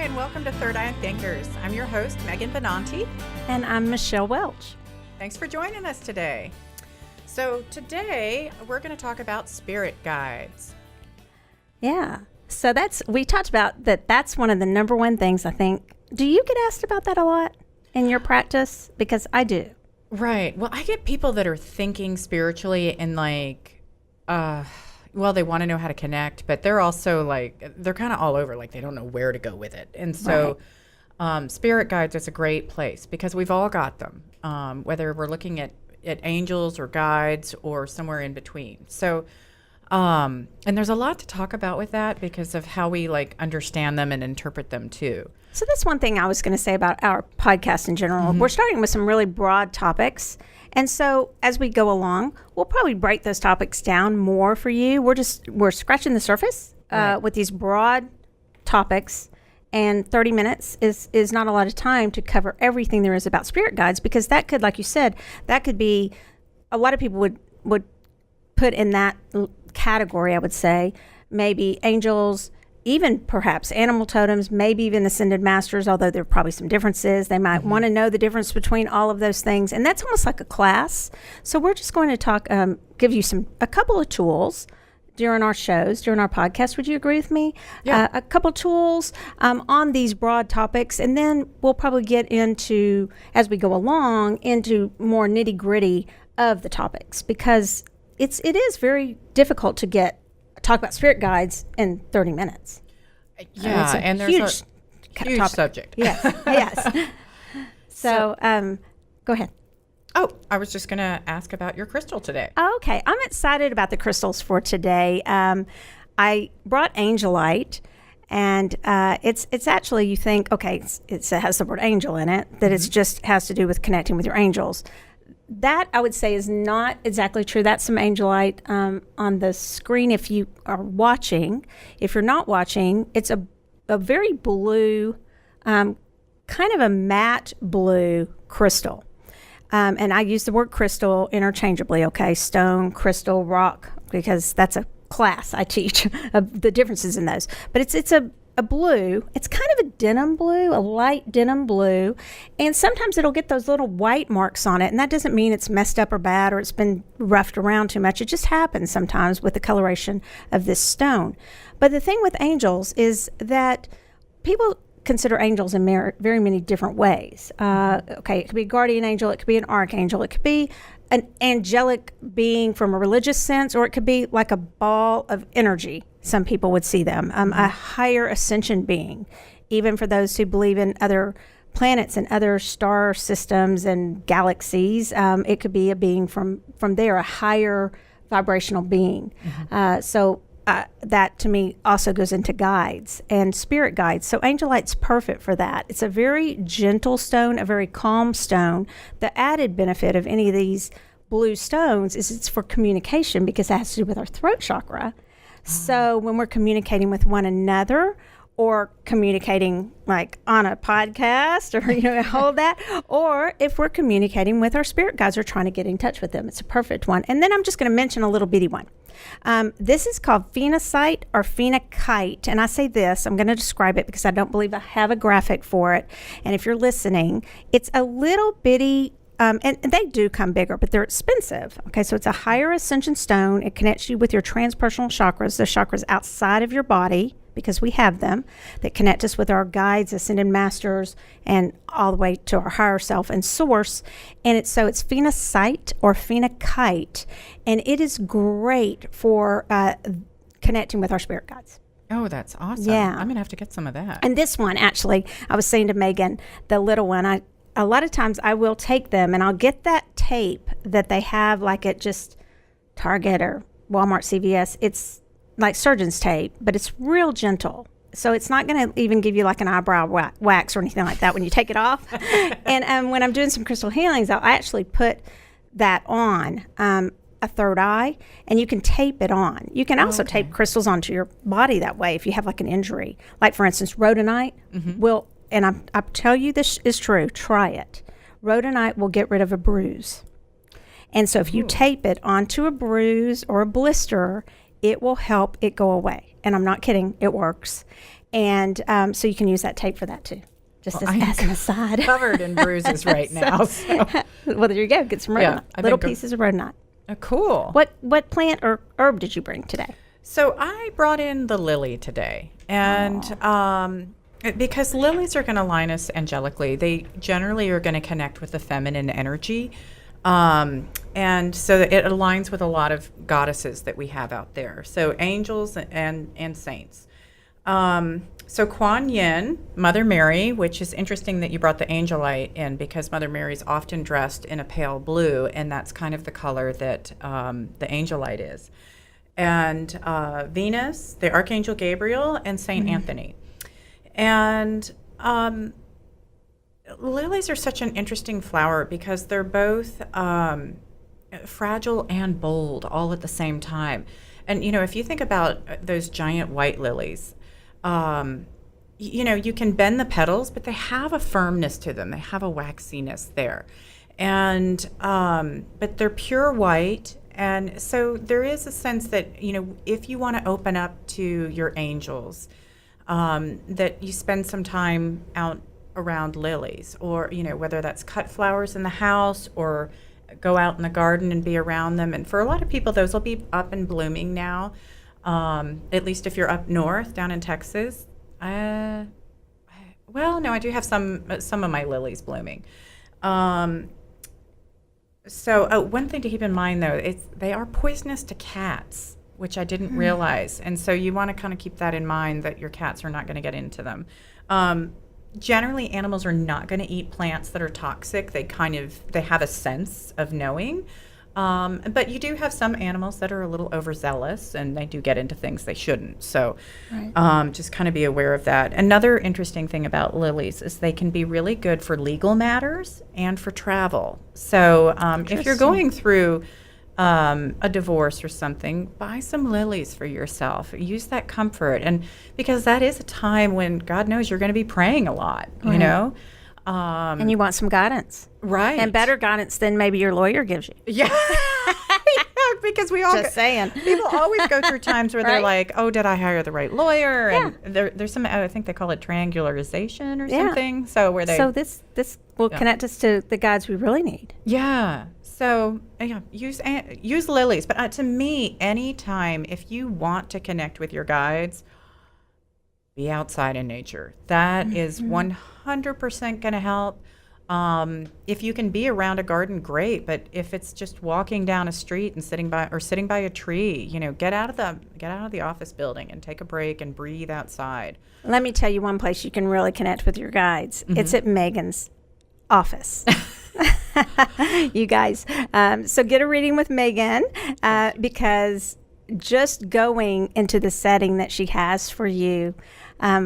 and welcome to Third Eye Thinkers. I'm your host, Megan Benanti. And I'm Michelle Welch. Thanks for joining us today. So today, we're going to talk about spirit guides. Yeah. So we talked about that's one of the number one things, I think. Do you get asked about that a lot in your practice? Because I do. Right. Well, I get people that are thinking spiritually and they want to know how to connect, but they're also they're kind of all over, they don't know where to go with it. And so spirit guides is a great place because we've all got them, whether we're looking at angels or guides or somewhere in between. So, and there's a lot to talk about with that because of how we understand them and interpret them too. So that's one thing I was going to say about our podcast in general. Mm-hmm. We're starting with some really broad topics. And so as we go along, we'll probably break those topics down more for you. We're scratching the surface with these broad topics. And 30 minutes is not a lot of time to cover everything there is about spirit guides, because that could, like you said, that could be, a lot of people would put in that category, I would say, maybe angels, even perhaps animal totems, maybe even ascended masters, although there are probably some differences. They might want to know the difference between all of those things. And that's almost like a class. So we're just going to give you a couple of tools during our shows, during our podcast. Would you agree with me? Yeah. A couple tools on these broad topics. And then we'll probably get into, as we go along, into more nitty gritty of the topics, because it is very difficult to talk about spirit guides in 30 minutes. Yeah, and there's a huge subject. Yes, yes. So go ahead. Oh, I was just going to ask about your crystal today. Okay, I'm excited about the crystals for today. I brought Angelite, and it's actually, you think, okay, it has the word angel in it, that it's just has to do with connecting with your angels. That, I would say, is not exactly true. That's some Angelite on the screen if you are watching. If you're not watching, it's a very blue, kind of a matte blue crystal. And I use the word crystal interchangeably, okay? Stone, crystal, rock, because that's a class I teach of the differences in those. But it's a blue. It's kind of a denim blue, a light denim blue. And sometimes it'll get those little white marks on it. And that doesn't mean it's messed up or bad or it's been roughed around too much. It just happens sometimes with the coloration of this stone. But the thing with angels is that people consider angels in very many different ways. Okay, it could be a guardian angel, it could be an archangel, it could be an angelic being from a religious sense, or it could be like a ball of energy. Some people would see them, a higher ascension being, even for those who believe in other planets and other star systems and galaxies. It could be a being from there, a higher vibrational being. So that to me also goes into guides and spirit guides. So Angelite's perfect for that. It's a very gentle stone, a very calm stone. The added benefit of any of these blue stones is it's for communication, because it has to do with our throat chakra. So when we're communicating with one another, or communicating on a podcast, or hold that, or if we're communicating with our spirit guides or trying to get in touch with them, it's a perfect one. And then I'm just going to mention a little bitty one. This is called phenocite or phenakite, and I say this, I'm going to describe it because I don't believe I have a graphic for it. And if you're listening, it's a little bitty. And they do come bigger, but they're expensive. Okay, so it's a higher ascension stone. It connects you with your transpersonal chakras, the chakras outside of your body, because we have them, that connect us with our guides, ascended masters, and all the way to our higher self and source. And it's phenocite or phenakite, and it is great for connecting with our spirit guides. Oh, that's awesome. Yeah. I'm going to have to get some of that. And this one, actually, I was saying to Megan, the little one, a lot of times I will take them and I'll get that tape that they have at just Target or Walmart, CVS. It's like surgeon's tape, but it's real gentle. So it's not going to even give you an eyebrow wax or anything like that when you take it off. And when I'm doing some crystal healings, I'll actually put that on a third eye, and you can tape it on. You can also tape crystals onto your body that way if you have an injury. Like, for instance, rhodonite will, and I tell you this is true, try it. Rhodonite will get rid of a bruise. And so if you tape it onto a bruise or a blister, it will help it go away. and I'm not kidding, it works. And so you can use that tape for that too. Just as an aside. Covered in bruises right now. So. Well, there you go. Get some rhodonite. Little pieces of rhodonite. Oh, cool. What plant or herb did you bring today? So I brought in the lily today. And because lilies are going to line us angelically, they generally are going to connect with the feminine energy. And so it aligns with a lot of goddesses that we have out there. So angels and saints. So Kuan Yin, Mother Mary, which is interesting that you brought the Angelite in because Mother Mary's often dressed in a pale blue, and that's kind of the color that the Angelite is. And Venus, the Archangel Gabriel, and Saint Anthony. And lilies are such an interesting flower because they're both fragile and bold all at the same time. And, if you think about those giant white lilies, you can bend the petals, but they have a firmness to them. They have a waxiness there. And, but they're pure white. And so there is a sense that, if you want to open up to your angels, that you spend some time out around lilies, or, whether that's cut flowers in the house or go out in the garden and be around them. And for a lot of people, those will be up and blooming now. At least if you're up north, down in Texas. Well, no, I do have some of my lilies blooming. So one thing to keep in mind, though, is they are poisonous to cats, which I didn't realize. And so you want to kind of keep that in mind, that your cats are not going to get into them. Generally, animals are not going to eat plants that are toxic. They have a sense of knowing. But you do have some animals that are a little overzealous, and they do get into things they shouldn't. So just kind of be aware of that. Another interesting thing about lilies is they can be really good for legal matters and for travel. So if you're going through a divorce or something, buy some lilies for yourself. Use that comfort. And because that is a time when, God knows, you're going to be praying a lot, and you want some guidance. Right. And better guidance than maybe your lawyer gives you. Yeah. Because we all Just saying. People always go through times where they're like, oh, did I hire the right lawyer? Yeah. And there's some, I think they call it triangularization or something. So this will connect us to the guides we really need. Yeah. So use lilies. But to me, anytime, if you want to connect with your guides, be outside in nature. That is 100% going to help. If you can be around a garden, great. But if it's just walking down a street and sitting by a tree, get out of the office building and take a break and breathe outside. Let me tell you one place you can really connect with your guides. It's at Megan's office. You guys. So get a reading with Megan because just going into the setting that she has for you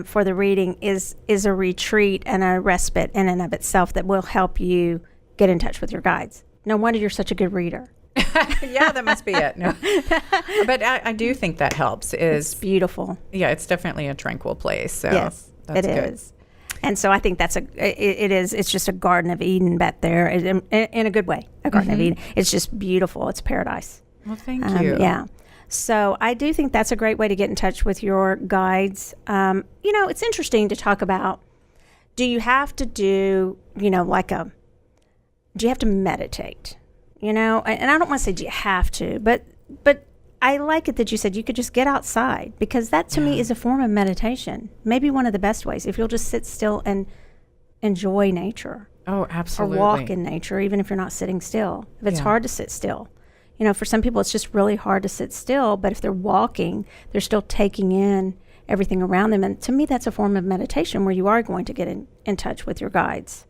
for the reading is a retreat and a respite in and of itself that will help you get in touch with your guides. No wonder you're such a good reader. Yeah, that must be it. No. But I do think that helps. It's beautiful. Yeah, it's definitely a tranquil place. So yes, that's it good. is. And so I think it's just a Garden of Eden back there in a good way, a Garden of Eden. It's just beautiful. It's paradise. Well, thank you. Yeah. So I do think that's a great way to get in touch with your guides. It's interesting to talk about, do you have to do, do you have to meditate? And I don't want to say do you have to, but I like it that you said you could just get outside, because that to me is a form of meditation. Maybe one of the best ways, if you'll just sit still and enjoy nature. Oh, absolutely. Or walk in nature, even if you're not sitting still. If it's hard to sit still. For some people, it's just really hard to sit still. But if they're walking, they're still taking in everything around them. And to me, that's a form of meditation where you are going to get in touch with your guides.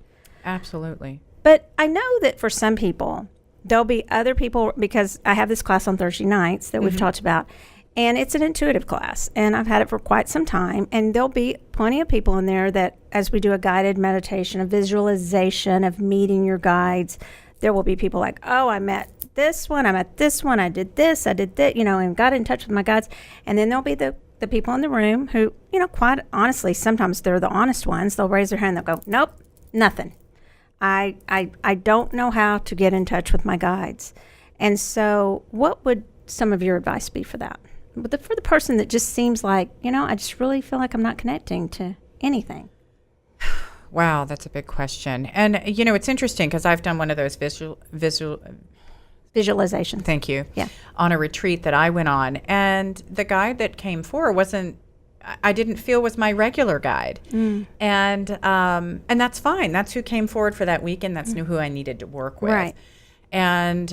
Absolutely. But I know that for some people, there'll be other people, because I have this class on Thursday nights that we've talked about. And it's an intuitive class. And I've had it for quite some time. And there'll be plenty of people in there that, as we do a guided meditation, a visualization of meeting your guides, there will be people like, oh, I met this one, I did this, I did that, and got in touch with my guides. And then there'll be the people in the room who, quite honestly, sometimes they're the honest ones. They'll raise their hand, they'll go, nope, nothing. I don't know how to get in touch with my guides. And so what would some of your advice be for that? for the person that just seems like, I just really feel like I'm not connecting to anything? Wow, that's a big question. And, it's interesting because I've done one of those Visualization. thank you. Yeah. On a retreat that I went on. And the guide that came forward I didn't feel was my regular guide. And that's fine. That's who came forward for that weekend. That's who I needed to work with. Right. And,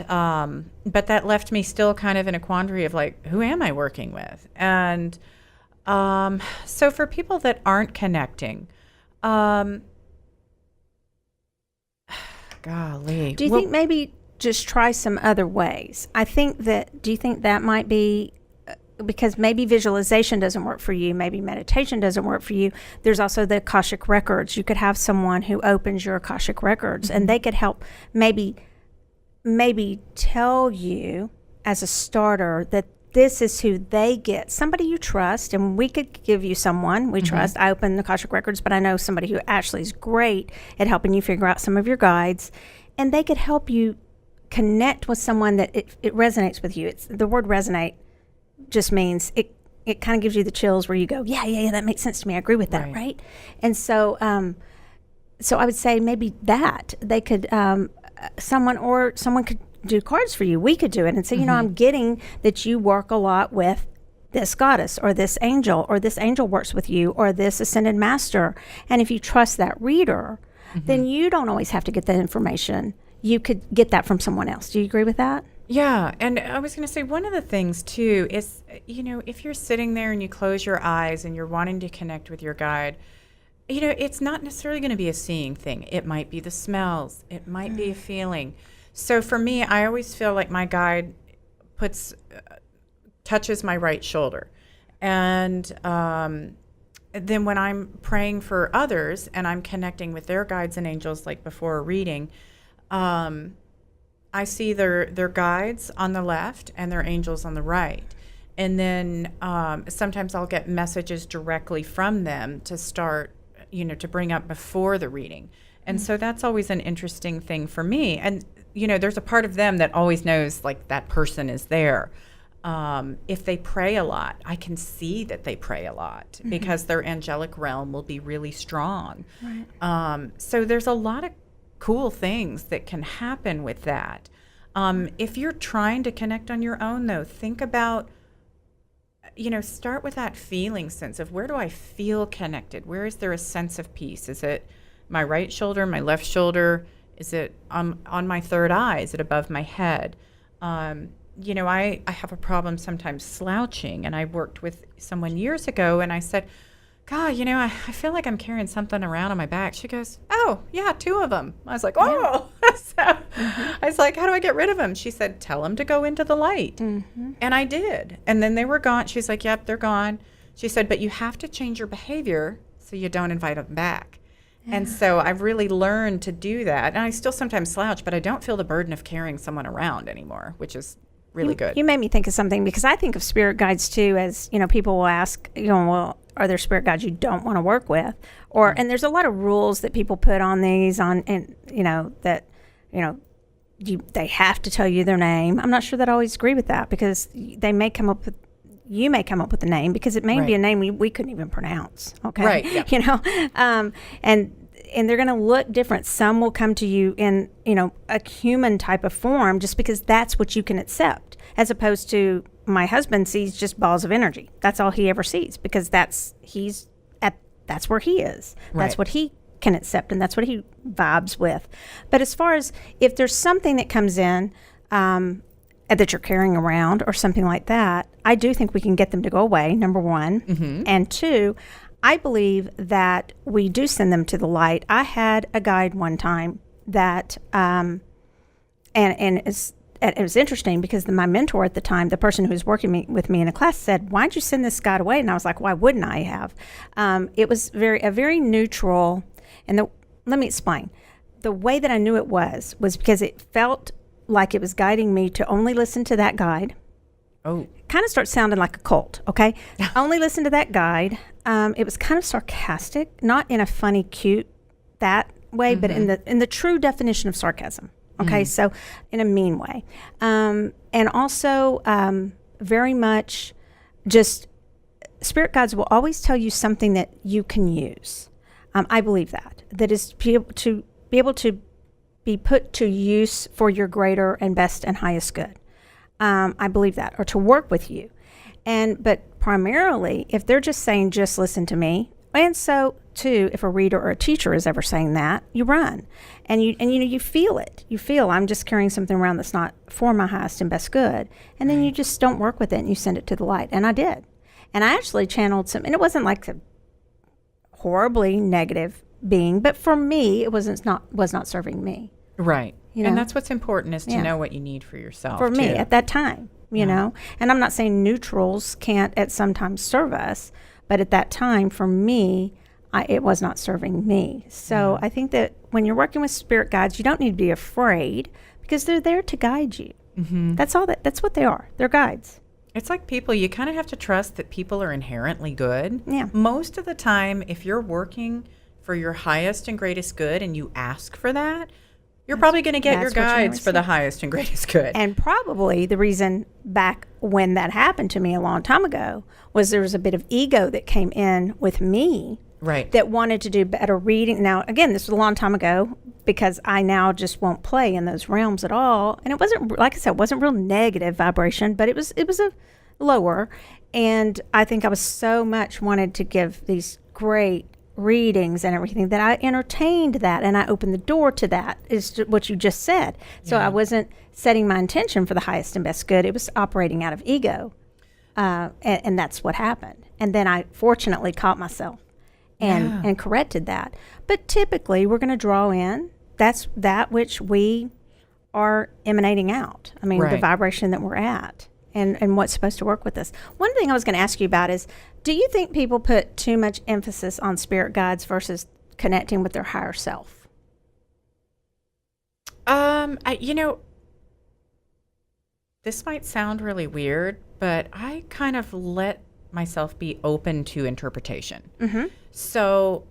but that left me still kind of in a quandary of like, who am I working with? And, so for people that aren't connecting, golly. Do you think maybe just try some other ways? Do you think that might be because maybe visualization doesn't work for you, maybe meditation doesn't work for you? There's also the Akashic records. You could have someone who opens your Akashic records, and they could help maybe tell you as a starter that this is who they get, somebody you trust, and we could give you someone we trust. I open the Akashic records, but I know somebody who actually is great at helping you figure out some of your guides, and they could help you connect with someone that it resonates with you. The word resonate just means it kind of gives you the chills where you go, yeah, that makes sense to me. I agree with that, right? And so so I would say maybe that they could someone could do cards for you. We could do it and say, I'm getting that you work a lot with this goddess or this angel works with you, or this ascended master. And if you trust that reader, then you don't always have to get that information. You could get that from someone else. Do you agree with that? Yeah. And I was going to say, one of the things too is, if you're sitting there and you close your eyes and you're wanting to connect with your guide, it's not necessarily going to be a seeing thing. It might be the smells. It might be a feeling. So for me, I always feel like my guide touches my right shoulder. And then when I'm praying for others and I'm connecting with their guides and angels, like before a reading, I see their guides on the left and their angels on the right. And then sometimes I'll get messages directly from them to start, to bring up before the reading. And so that's always an interesting thing for me. And, there's a part of them that always knows, like, that person is there. If they pray a lot, I can see that they pray a lot because their angelic realm will be really strong. Right. So there's a lot of cool things that can happen with that. If you're trying to connect on your own, though, think about, start with that feeling sense of, where do I feel connected? Where is there a sense of peace? Is it my right shoulder, my left shoulder? Is it on my third eye? Is it above my head? I have a problem sometimes slouching, and I worked with someone years ago, and I said, God, I feel like I'm carrying something around on my back. She goes, oh, yeah, 2 of them. I was like, oh. So I was like, how do I get rid of them? She said, tell them to go into the light. And I did. And then they were gone. She's like, yep, they're gone. She said, but you have to change your behavior so you don't invite them back. And so I've really learned to do that. And I still sometimes slouch, but I don't feel the burden of carrying someone around anymore, which is really good. You made me think of something, because I think of spirit guides too as, people will ask, well, are there spirit guides you don't want to work with? Or, and there's a lot of rules that people put on these they have to tell you their name. I'm not sure that I always agree with that, because you may come up with a name, because it may be a name we couldn't even pronounce. Okay. Right. Yeah. And they're going to look different. Some will come to you in, a human type of form, just because that's what you can accept, as opposed to my husband sees just balls of energy. That's all he ever sees, because that's where he is. Right. That's what he can accept, and that's what he vibes with. But as far as if there's something that comes in that you're carrying around or something like that, I do think we can get them to go away, number one. And 2, I believe that we do send them to the light. I had a guide one time that, and it was interesting, because my mentor at the time, the person who was working with me in a class, said, why'd you send this guide away? And I was like, why wouldn't I have? It was a very neutral, and let me explain. The way that I knew it was because it felt like it was guiding me to only listen to that guide. Oh. Kind of starts sounding like a cult, okay? Only listen to that guide. It was kind of sarcastic, not in a funny, cute, that way, but in the true definition of sarcasm. Okay, so in a mean way. And also very much just spirit guides will always tell you something that you can use. I believe that is to be able to be put to use for your greater and best and highest good. I believe that, or to work with you. But primarily, if they're just saying, just listen to me, and so too, if a reader or a teacher is ever saying that, you run, and you feel it. You feel, I'm just carrying something around that's not for my highest and best good, and then you just don't work with it and you send it to the light. And I did, and I actually channeled some, and it wasn't like a horribly negative being, but for me, it was not serving me. Right. You know? And that's what's important, is to know what you need for yourself. For me too. at that time, you know. And I'm not saying neutrals can't at some times serve us, but at that time, for me, it was not serving me. So I think that when you're working with spirit guides, you don't need to be afraid, because they're there to guide you. Mm-hmm. That's what they are. They're guides. It's like people, you kind of have to trust that people are inherently good. Yeah. Most of the time, if you're working for your highest and greatest good and you ask for that, you're probably going to get your guides for the highest and greatest good. And probably the reason back when that happened to me a long time ago was there was a bit of ego that came in with me. Right. That wanted to do better reading. Now, again, this was a long time ago, because I now just won't play in those realms at all. And it wasn't, like I said, it wasn't real negative vibration, but it was a lower. And I think I was so much wanted to give these great readings and everything that I entertained that, and I opened the door to that, is what you just said. So I wasn't setting my intention for the highest and best good. It was operating out of ego. And that's what happened. And then I fortunately caught myself and corrected that. But typically we're going to draw in that which we are emanating out. I mean, the vibration that we're at and what's supposed to work with us. One thing I was going to ask you about is, do you think people put too much emphasis on spirit guides versus connecting with their higher self? This might sound really weird, but I kind of let myself be open to interpretation. Mm-hmm. So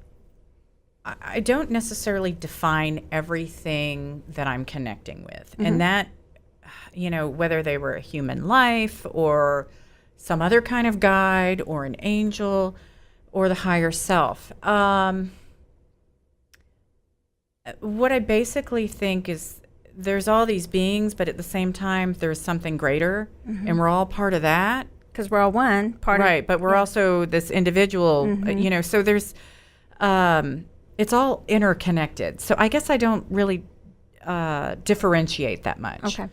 I don't necessarily define everything that I'm connecting with. Mm-hmm. And that, whether they were a human life or some other kind of guide or an angel or the higher self. What I basically think is there's all these beings, but at the same time, there's something greater, and we're all part of that. Because we're all one part right, but we're also this individual, so there's, it's all interconnected. So I guess I don't really differentiate that much. Okay.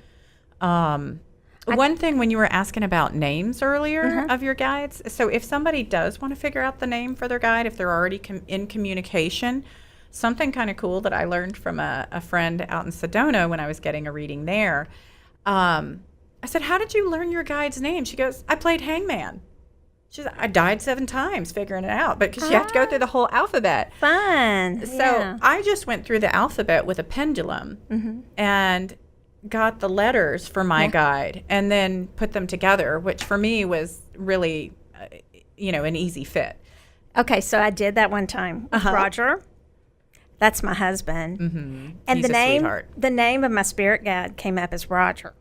One thing, when you were asking about names earlier of your guides, so if somebody does want to figure out the name for their guide, if they're already in communication, something kind of cool that I learned from a friend out in Sedona when I was getting a reading there, I said, how did you learn your guide's name? She goes, I played hangman. She said, I died 7 times figuring it out, but because you have to go through the whole alphabet. Fun. So I just went through the alphabet with a pendulum and got the letters for my guide and then put them together, which for me was really, an easy fit. Okay, so I did that one time with Roger. That's my husband. Mm-hmm. And He's the name of my spirit guide came up as Roger.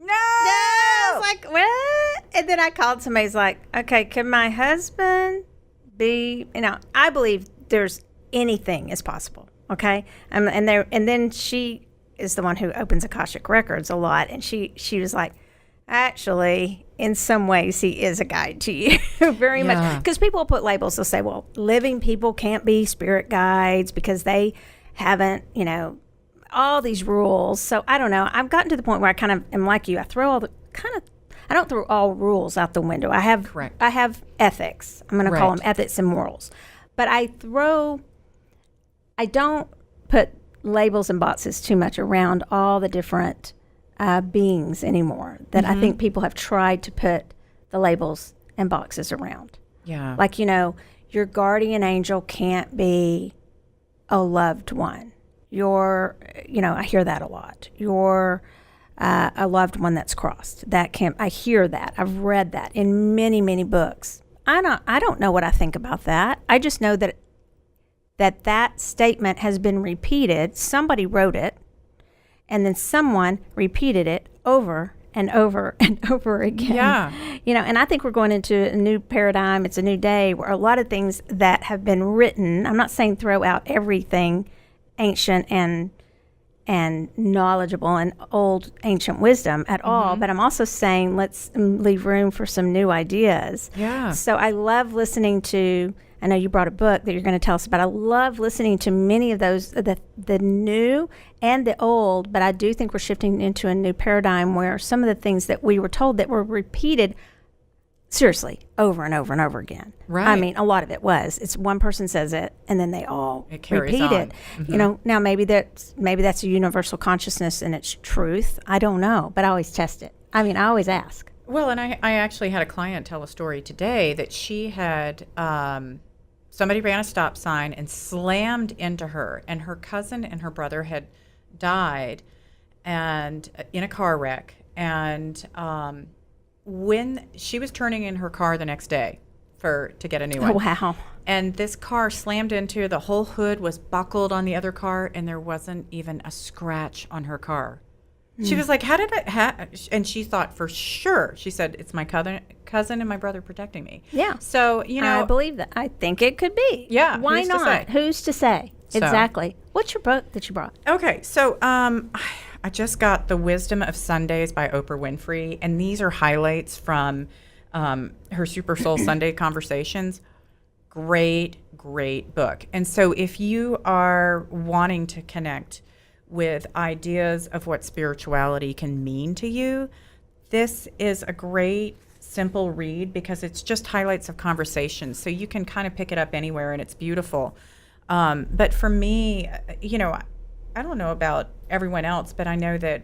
No! I was like, what? And then I called somebody. He's like, okay, can my husband be, I believe there's anything is possible. Okay. And then she is the one who opens Akashic Records a lot. And she was like, actually, in some ways, he is a guide to you very much. Because people put labels. They'll say, well, living people can't be spirit guides because they haven't, all these rules. So I don't know. I've gotten to the point where I kind of am like you. I don't throw all rules out the window. I have ethics. I'm going to call them ethics and morals. But I don't put labels and boxes too much around all the different beings anymore that I think people have tried to put the labels and boxes around. Yeah. Like, your guardian angel can't be a loved one. I hear that a lot. You're a loved one that's crossed. I hear that. I've read that in many, many books. I don't know what I think about that. I just know that statement has been repeated. Somebody wrote it, and then someone repeated it over and over and over again. Yeah. And I think we're going into a new paradigm. It's a new day where a lot of things that have been written, I'm not saying throw out everything ancient and knowledgeable and old ancient wisdom at all, but I'm also saying let's leave room for some new ideas. Yeah. So I love listening to, I know you brought a book that you're going to tell us about. I love listening to many of those, the new and the old, but I do think we're shifting into a new paradigm where some of the things that we were told that were repeated seriously over and over and over again. Right. I mean, a lot of it was. It's one person says it and then they all carries repeat on. it. Now maybe that's a universal consciousness and it's truth. I don't know, but I always test it. I mean, I always ask. Well, and I actually had a client tell a story today that she had somebody ran a stop sign and slammed into her, and her cousin and her brother had died and in a car wreck, and when she was turning in her car the next day to get a new one. Oh, wow. And this car slammed into, the whole hood was buckled on the other car, and there wasn't even a scratch on her car. She was like, how did and she thought for sure, she said, it's my cousin and my brother protecting me. Yeah. So, I believe that. I think it could be. Yeah. Why who's to not? say? Who's to say? So. Exactly. What's your book that you brought? Okay. So, I just got The Wisdom of Sundays by Oprah Winfrey, and these are highlights from her Super Soul Sunday Conversations. Great book. And so if you are wanting to connect with ideas of what spirituality can mean to you, this is a great, simple read because it's just highlights of conversations. So you can kind of pick it up anywhere, and it's beautiful. But for me, I don't know about everyone else, but I know that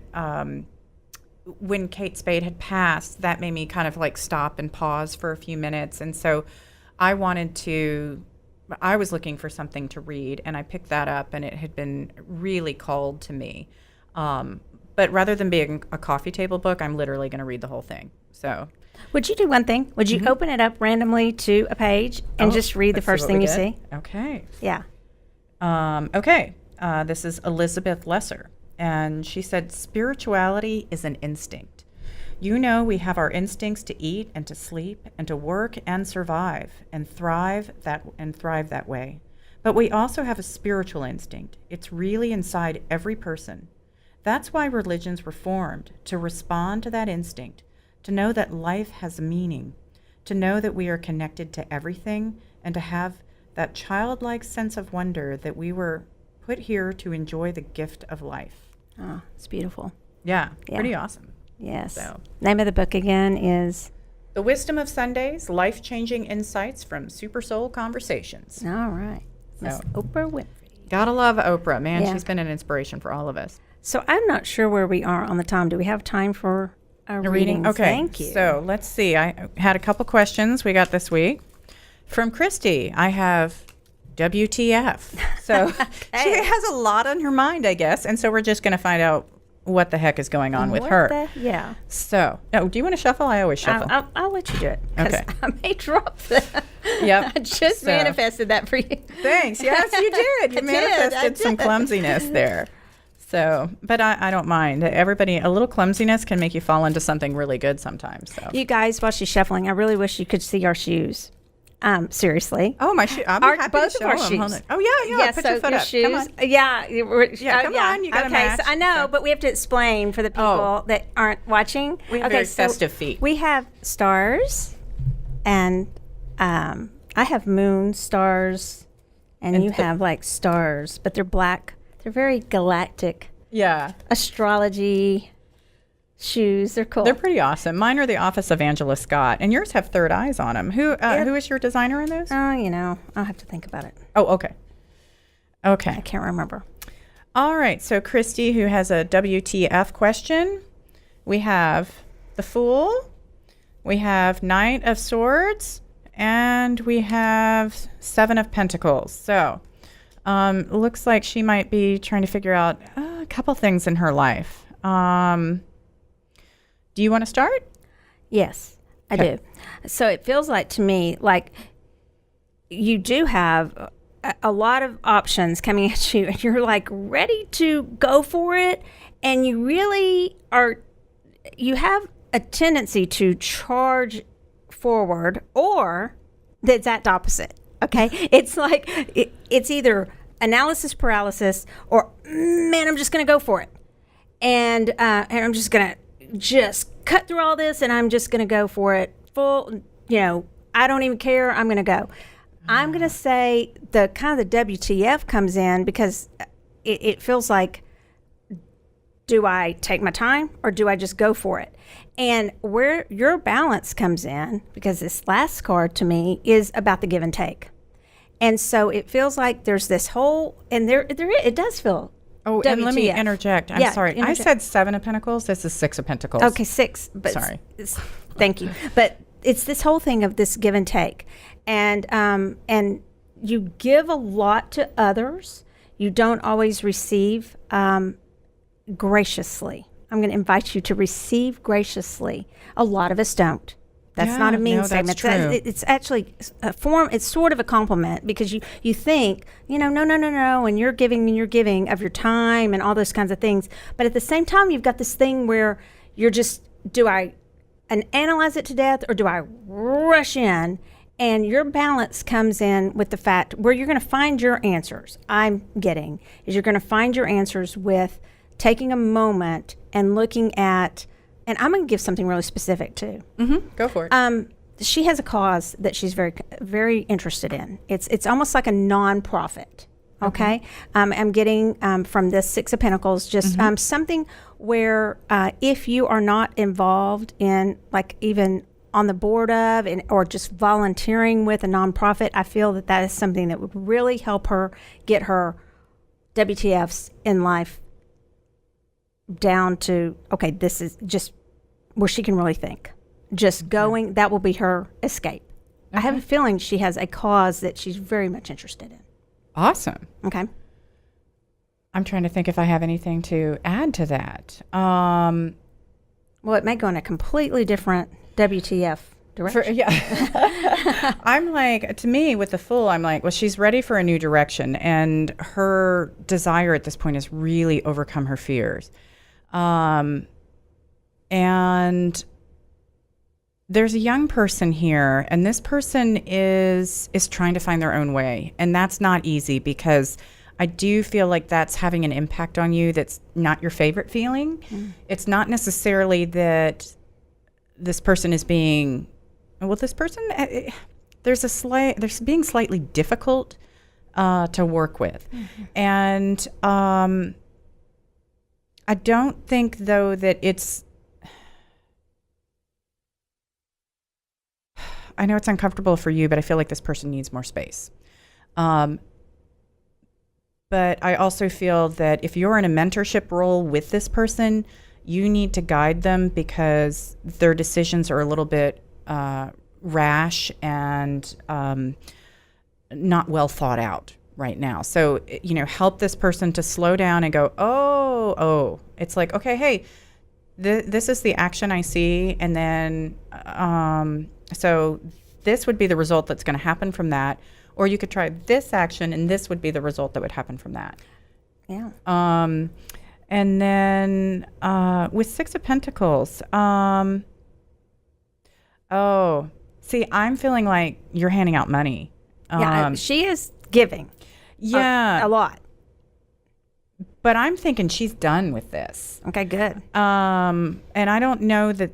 when Kate Spade had passed, that made me kind of like stop and pause for a few minutes. And so I was looking for something to read, and I picked that up, and it had been really called to me. But rather than being a coffee table book, I'm literally going to read the whole thing. So, would you do one thing? Would you open it up randomly to a page and just read the first thing you see? Okay. Yeah. Okay. This is Elizabeth Lesser, and she said, spirituality is an instinct. We have our instincts to eat and to sleep and to work and survive and thrive that way. But we also have a spiritual instinct. It's really inside every person. That's why religions were formed, to respond to that instinct, to know that life has meaning, to know that we are connected to everything, and to have that childlike sense of wonder that we were put here to enjoy the gift of life. Oh, it's beautiful. Yeah. Pretty awesome. Yes. So. Name of the book again is? The Wisdom of Sundays, Life-Changing Insights from Super Soul Conversations. All right. Miss Oprah Winfrey. Gotta love Oprah. Man, she's been an inspiration for all of us. So I'm not sure where we are on the time. Do we have time for a reading? Okay. Thank you. So let's see. I had a couple questions we got this week. From Christy, I have WTF. So she has a lot on her mind, I guess. And so we're just going to find out what the heck is going on with her. Yeah. So, do you want to shuffle? I always shuffle. I'll let you do it. Okay. I may drop that. Yep. I just manifested that for you. Thanks. Yes, you did. You manifested some clumsiness there. So, but I don't mind. Everybody, a little clumsiness can make you fall into something really good sometimes. So, you guys, while she's shuffling, I really wish you could see our shoes. Seriously. Oh, my shoe! I'll be happy both to show of our them. shoes. Oh yeah. Put your foot up. Shoes. Come on. Yeah. Come on. You got to match. So I know, but we have to explain for the people that aren't watching. We have very festive feet. We have stars, and I have moon stars, and you have like stars, but they're black. They're very galactic. Yeah. Astrology shoes. They're cool. They're pretty awesome. Mine are the Office of Angela Scott, and yours have third eyes on them. Who is your designer in those? Oh, I'll have to think about it. Oh, okay. Okay. I can't remember. All right. So Christy, who has a WTF question, we have the Fool, we have Knight of Swords, and we have Seven of Pentacles. So looks like she might be trying to figure out a couple things in her life. Do you want to start? Yes, I do. So it feels like to me like you do have a lot of options coming at you, and you're like ready to go for it, and you really are, you have a tendency to charge forward, or the exact opposite. Okay, it's like it's either analysis paralysis or man, I'm just going to go for it, and I'm just going to cut through all this, and I'm just going to go for it full. I don't even care. I'm going to go. I'm going to say the kind of the WTF comes in because it feels like, do I take my time or do I just go for it? And where your balance comes in, because this last card to me is about the give and take. And so it feels like there's this whole, and there it does feel. Oh, WTF. And let me interject. I'm sorry. I said 7 of Pentacles. This is 6 of Pentacles. Okay, 6. But sorry. Thank you. But it's this whole thing of this give and take. And you give a lot to others. You don't always receive graciously. I'm going to invite you to receive graciously. A lot of us don't. That's not a mean statement. That's true. It's actually a form. It's sort of a compliment because you think, no, and you're giving of your time and all those kinds of things. But at the same time, you've got this thing where you're just, do I analyze it to death or do I rush in? And your balance comes in with the fact where you're going to find your answers. You're going to find your answers with taking a moment and looking at, and I'm going to give something really specific too. Mm-hmm. Go for it. She has a cause that she's very, very interested in. It's almost like a nonprofit. Okay. I'm getting from this 6 of Pentacles, just something where if you are not involved in, like, even on the board of or just volunteering with a nonprofit, I feel that is something that would really help her get her WTFs in life down to, okay, this is just where she can really think. Just going, that will be her escape. Okay. I have a feeling she has a cause that she's very much interested in. Awesome. Okay. I'm trying to think if I have anything to add to that. Well, it may go in a completely different WTF direction. I'm like, to me, with the Fool, I'm like, well, she's ready for a new direction. And her desire at this point is really overcome her fears. And there's a young person here, and this person is trying to find their own way. And that's not easy because I do feel like that's having an impact on you that's not your favorite feeling. Mm. It's not necessarily that this person is being, there's being slightly difficult to work with. Mm-hmm. And I don't think, though, that it's, I know it's uncomfortable for you, but I feel like this person needs more space. But I also feel that if you're in a mentorship role with this person, you need to guide them because their decisions are a little bit rash and not well thought out right now. So, help this person to slow down and go, oh, it's like, okay, hey, this is the action I see. And then, so this would be the result that's going to happen from that. Or you could try this action and this would be the result that would happen from that. Yeah. And then with 6 of Pentacles, see, I'm feeling like you're handing out money. She is giving. Yeah. A lot. But I'm thinking she's done with this. Okay, good. And I don't know that,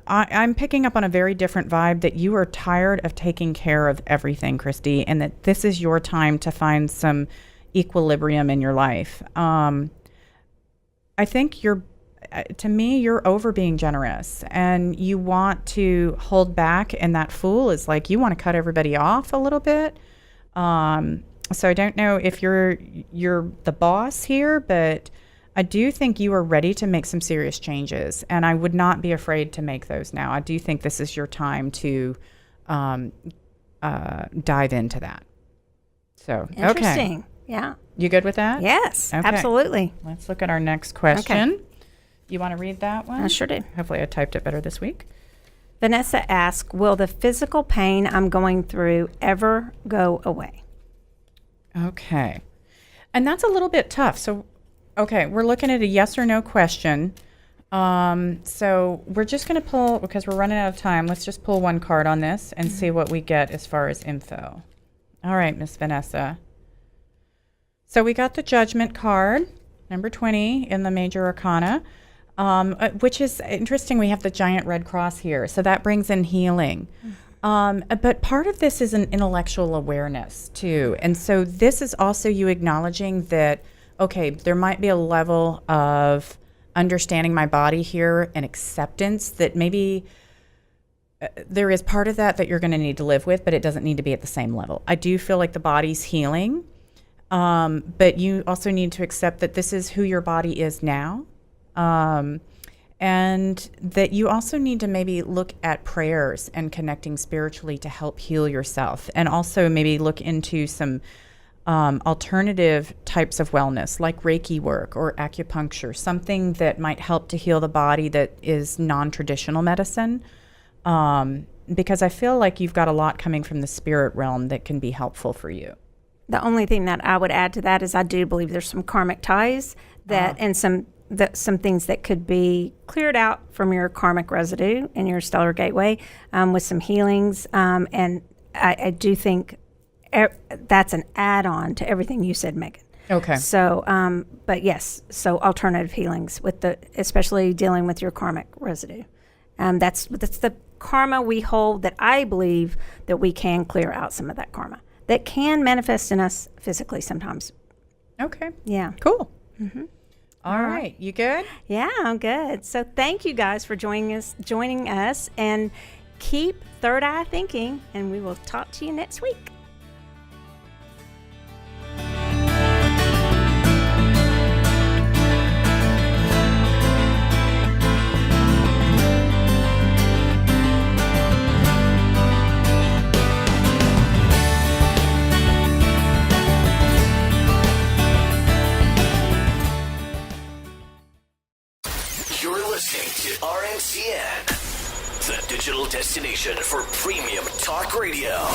I'm picking up on a very different vibe that you are tired of taking care of everything, Christy, and that this is your time to find some equilibrium in your life. I think you're over being generous and you want to hold back, and that Fool is like, you want to cut everybody off a little bit. So I don't know if you're the boss here, but I do think you are ready to make some serious changes, and I would not be afraid to make those now. I do think this is your time to dive into that. So, interesting. Okay. Yeah. You good with that? Yes, okay. Absolutely. Let's look at our next question. Okay. You want to read that one? I sure do. Hopefully I typed it better this week. Vanessa asks, will the physical pain I'm going through ever go away? Okay. And that's a little bit tough. So, okay, we're looking at a yes or no question. So we're just going to pull, because we're running out of time, let's just pull one card on this and see what we get as far as info. All right, Miss Vanessa. So we got the Judgment card, number 20 in the Major Arcana, which is interesting. We have the giant red cross here. So that brings in healing. But part of this is an intellectual awareness too. And so this is also you acknowledging that, okay, there might be a level of understanding my body here and acceptance that maybe there is part of that you're going to need to live with, but it doesn't need to be at the same level. I do feel like the body's healing, but you also need to accept that this is who your body is now, and that you also need to maybe look at prayers and connecting spiritually to help heal yourself, and also maybe look into some alternative types of wellness like Reiki work or acupuncture, something that might help to heal the body that is non-traditional medicine. Because I feel like you've got a lot coming from the spirit realm that can be helpful for you. The only thing that I would add to that is I do believe there's some karmic ties that and some things that could be cleared out from your karmic residue in your stellar gateway with some healings. And I do think that's an add-on to everything you said, Megan. Okay. So, but yes, so alternative healings especially dealing with your karmic residue. That's the karma we hold that I believe that we can clear out some of that karma that can manifest in us physically sometimes. Okay. Yeah. Cool. Mm-hmm. All right. You good? Yeah, I'm good. So thank you guys for joining us, and keep third eye thinking, and we will talk to you next week. RNCN, the digital destination for premium talk radio.